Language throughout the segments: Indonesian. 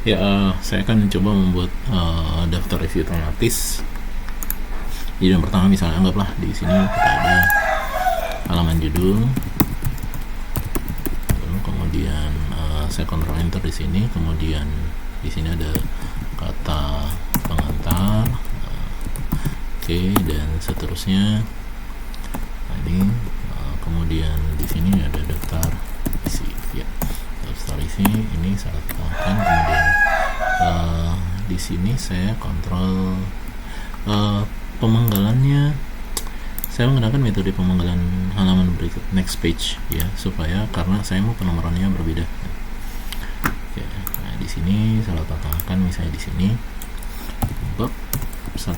Ya, saya akan mencoba membuat daftar review otomatis. Jadi yang pertama misalnya anggaplah di sini kita ada halaman judul, lalu kemudian saya kontrol enter di sini, kemudian di sini ada kata pengantar, oke, dan seterusnya. Nah, ini kemudian di sini ada daftar isi, ya, daftar isi ini saya tekan, kemudian di sini saya kontrol pemenggalannya. Saya menggunakan metode pemenggalan halaman berikut, next page, ya, supaya karena saya mau penomorannya berbeda. Oke, nah di sini saya letakkan misalnya di sini bab 1,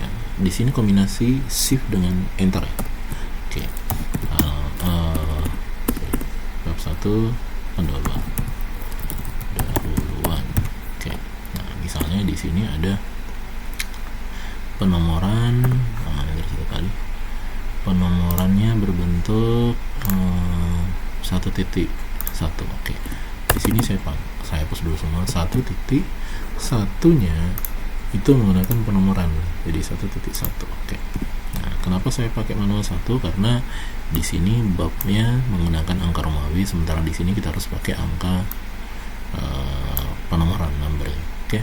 ya. Di sini kombinasi shift dengan enter, ya. Oke, bab 1 pendahuluan. Oke, nah misalnya di sini ada penomoran, penomorannya berbentuk 1.1. Oke, di sini saya hapus dulu semua. 1.1-nya itu menggunakan penomoran, jadi 1.1. Oke, nah kenapa saya pakai manual 1? Karena di sini babnya menggunakan angka Romawi, sementara di sini kita harus pakai angka penomoran, numbering. Oke.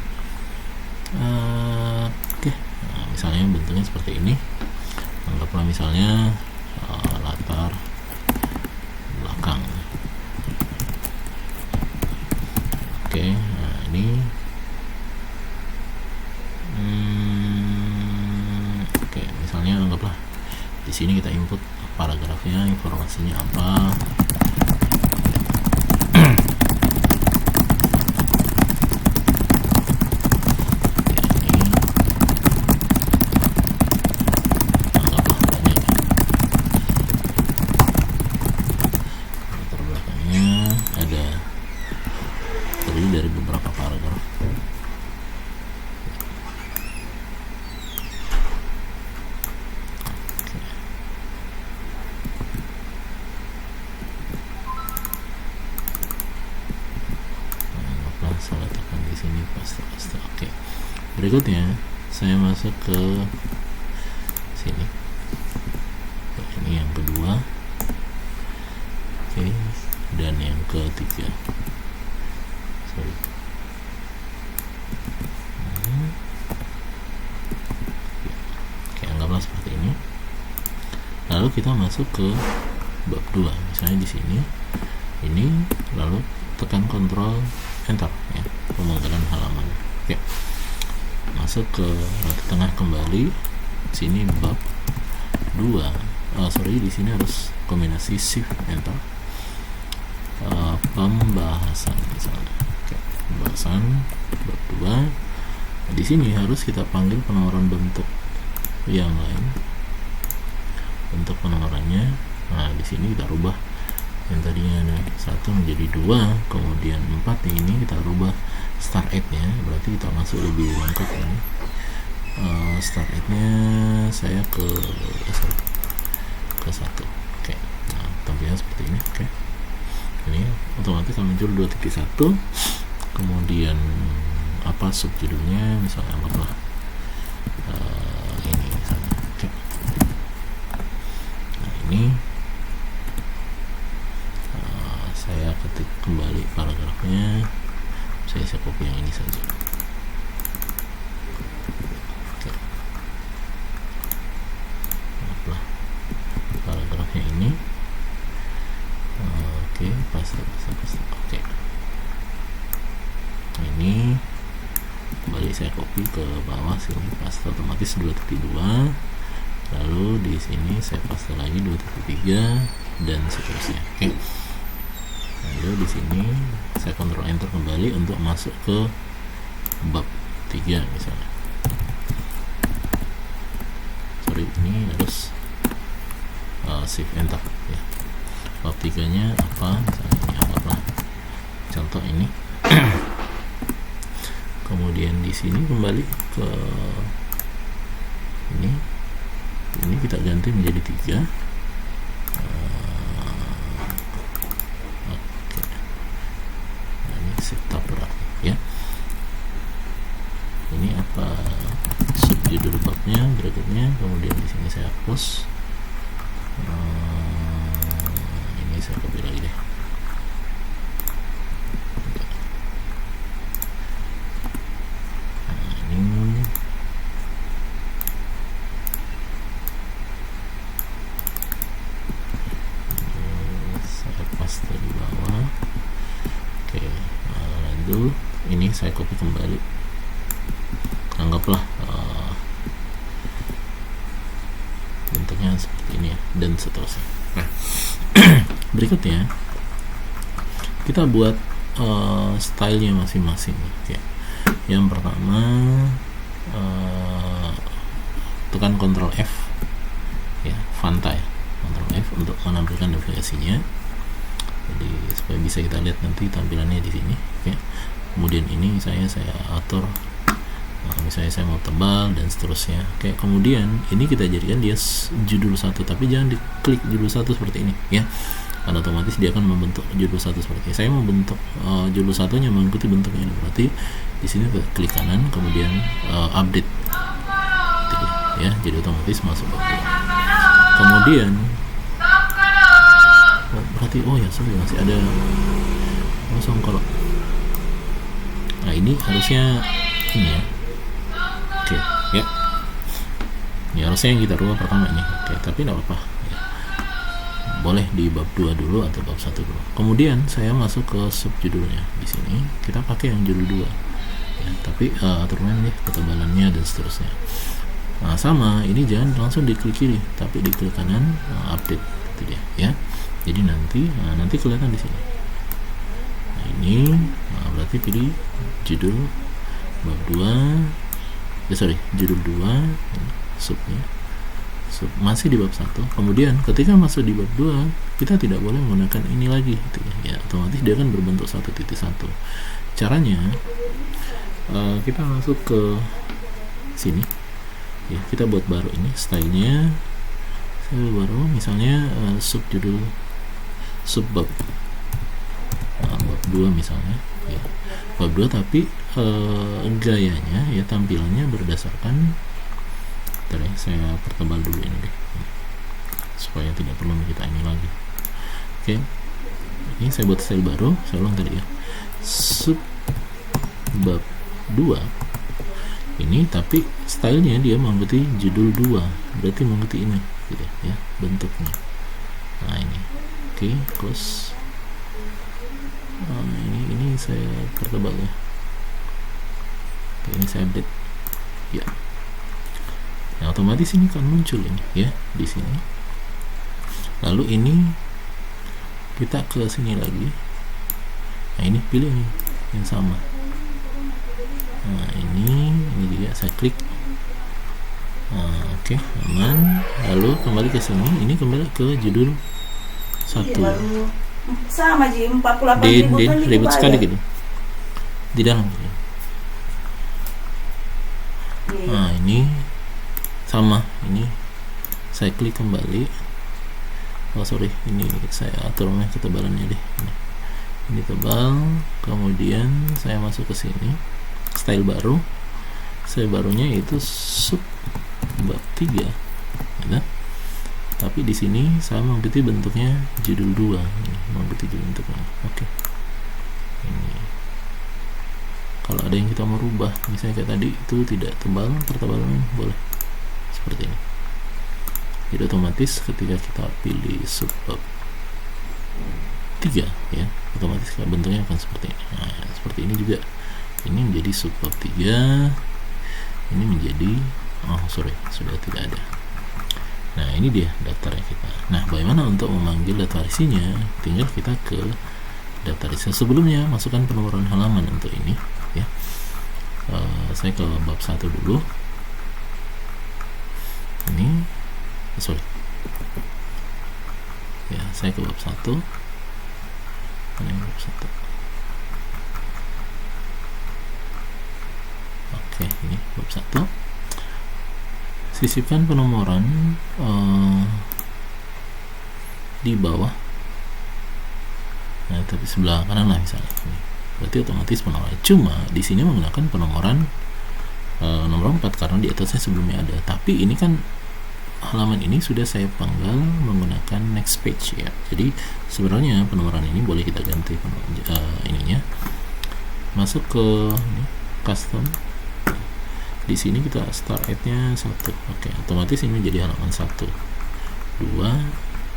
Nah, misalnya bentuknya seperti ini. Anggaplah misalnya latar belakang. Oke, nah ini oke, misalnya anggaplah di sini kita input paragrafnya, informasinya apa. Dari beberapa paragraf. Saya letakkan di sini paste. Oke. Berikutnya saya masuk ke sini. Ini yang kedua. Oke, dan yang ketiga. Oke, anggaplah seperti ini. Lalu kita masuk ke bab 2, misalnya di sini ini, lalu tekan Ctrl Enter, ya, pemenggalan halaman. Oke, masuk ke tengah kembali, sini bab 2. Di sini harus kombinasi Shift Enter, pembahasan misalnya. Oke, pembahasan bab 2. Di sini harus kita panggil penomoran bentuk yang lain, bentuk penomorannya. Nah, di sini kita rubah yang tadinya ada 1 menjadi 2, kemudian 4 ini kita rubah start at-nya, berarti kita masuk lebih lengkap ini. Start at-nya saya ke 1. Oke, nah tampilnya seperti ini. Oke, ini otomatis muncul 2.1, kemudian apa subjudulnya, misalnya anggaplah ini misalnya. Oke, nah ini saya ketik kembali paragrafnya, saya copy yang ini saja. Oke, anggaplah paragrafnya ini. Oke, paste. Oke, ini kembali saya copy ke bawah sini, paste otomatis 2.2, lalu di sini saya paste lagi 2.3 dan seterusnya. Oke, lalu di sini saya Ctrl Enter kembali untuk masuk ke bab 3 misalnya. Ini harus Shift Enter, ya. Bab 3-nya apa misalnya, ini anggaplah contoh ini. Kemudian di sini kembali ke ini kita ganti menjadi 3. Oke, nah ini shift tab berarti, ya. berikutnya, kemudian di sini saya hapus. Ini saya copy lagi deh. Ini saya paste di bawah. Oke, lalu ini saya copy kembali. Anggaplah bentuknya seperti ini ya, dan seterusnya. Nah, berikutnya kita buat stylenya masing-masing. Oke. Yang pertama, tekan Ctrl F ya, Fanta ya, Ctrl F untuk menampilkan navigasinya. Jadi supaya bisa kita lihat nanti tampilannya di sini. Oke. Kemudian ini saya atur, misalnya saya mau tebal dan seterusnya. Oke. Kemudian ini kita jadikan dia judul 1, tapi jangan diklik judul 1 seperti ini ya, karena otomatis dia akan membentuk judul 1 seperti ini. Saya mau bentuk judul satunya mengikuti bentuknya ini, berarti di sini klik kanan, kemudian update ya, jadi otomatis masuk ke dia. Kemudian berarti ya sorry, masih ada kosong kalau. Nah, ini harusnya ini ya. Oke ya, ini harusnya yang kita rubah pertama ini. Oke, tapi tidak apa-apa ya. Boleh di bab 2 dulu atau bab 1 dulu. Kemudian saya masuk ke subjudulnya. Di sini kita pakai yang judul 2 ya, tapi aturannya nih, ketebalannya dan seterusnya. Nah, sama ini jangan langsung diklik kiri, tapi diklik kanan, update itu dia ya. Jadi nanti kelihatan di sini. Nah, ini berarti pilih judul bab 2, judul 2, subnya masih di bab 1. Kemudian ketika masuk di bab 2, kita tidak boleh menggunakan ini lagi gitu ya, otomatis dia akan berbentuk 1.1. Caranya kita masuk ke sini ya, kita buat baru ini stylenya, saya baru misalnya subbab bab 2 misalnya ya, bab 2, tapi gayanya ya, tampilannya berdasarkan, saya pertebal dulu ini deh supaya tidak perlu kita ini lagi. Oke, ini saya buat style baru, saya ulang tadi ya, subbab 2 ini, tapi stylenya dia mengikuti judul 2, berarti mengikuti ini gitu ya bentuknya. Nah ini oke, close. Ini saya pertebal ya. Oke, ini saya update ya. Nah, otomatis ini kan muncul ini ya di sini. Lalu ini kita ke sini lagi. Nah, ini pilih nih yang sama. Nah, ini juga saya klik. Oke, aman. Lalu kembali ke sini. Ini kembali ke judul 1. Sama Ji, 48.000 kan ribet sekali gitu di dalam. Nah, ini sama, ini saya klik kembali. Ini saya atur ketebalannya deh. Ini tebal. Kemudian saya masuk ke sini, style baru. Style barunya itu subbab 3 ya. Tapi di sini saya mengikuti bentuknya judul 2, mengikuti bentuknya. Oke. Ini kalau ada yang kita mau rubah, misalnya kayak tadi itu tidak tebal, pertebalan boleh seperti ini. Jadi otomatis ketika kita pilih subbab 3 ya, otomatis bentuknya akan seperti ini. Nah, seperti ini juga. Ini menjadi subbab 3, ini menjadi sudah tidak ada. Nah, ini dia daftarnya kita. Nah, bagaimana untuk memanggil daftar isinya? Tinggal kita ke daftar isi. Sebelumnya masukkan penurunan halaman untuk ini ya. Saya ke bab 1 dulu. Ini ya, saya ke bab 1. Ini bab 1. Oke, ini bab 1. Sisipkan penomoran di bawah. Nah, tapi sebelah kanan lah misalnya. Berarti otomatis penomoran. Cuma di sini menggunakan penomoran nomor 4 karena di atasnya sebelumnya ada. Tapi ini kan halaman ini sudah saya panggal menggunakan next page ya. Jadi sebenarnya penomoran ini boleh kita ganti ininya. Masuk ke ini, custom. Di sini kita start at-nya 1. Oke, otomatis ini menjadi halaman 1, 2,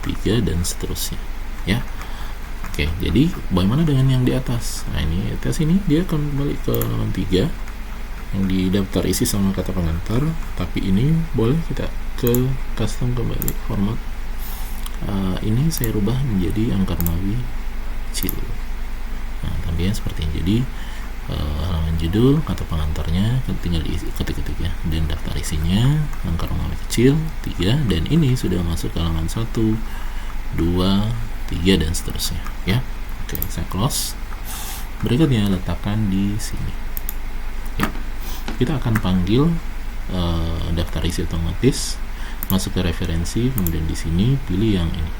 3 dan seterusnya ya. Oke, jadi bagaimana dengan yang di atas? Nah, ini atas ini dia akan kembali ke halaman 3 yang di daftar isi sama kata pengantar, tapi ini boleh kita ke custom kembali format. Ini saya rubah menjadi angka Romawi kecil. Nah, tampilannya seperti ini. Jadi halaman judul, kata pengantarnya tinggal diisi ketik-ketik ya, dan daftar isinya angka Romawi kecil 3, dan ini sudah masuk ke halaman 1, 2, 3 dan seterusnya ya. Oke, saya close. Berikutnya letakkan di sini ya. Kita akan panggil daftar isi otomatis, masuk ke referensi, kemudian di sini pilih yang ini.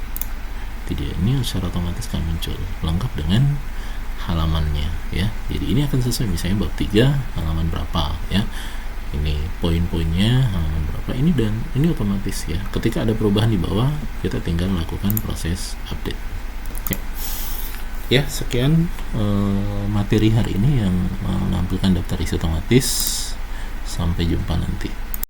Tidak, ini secara otomatis akan muncul lengkap dengan halamannya ya. Jadi ini akan sesuai, misalnya bab 3 halaman berapa ya, ini poin-poinnya halaman berapa ini, dan ini otomatis ya. Ketika ada perubahan di bawah, kita tinggal lakukan proses update ya. Sekian materi hari ini yang menampilkan daftar isi otomatis. Sampai jumpa nanti.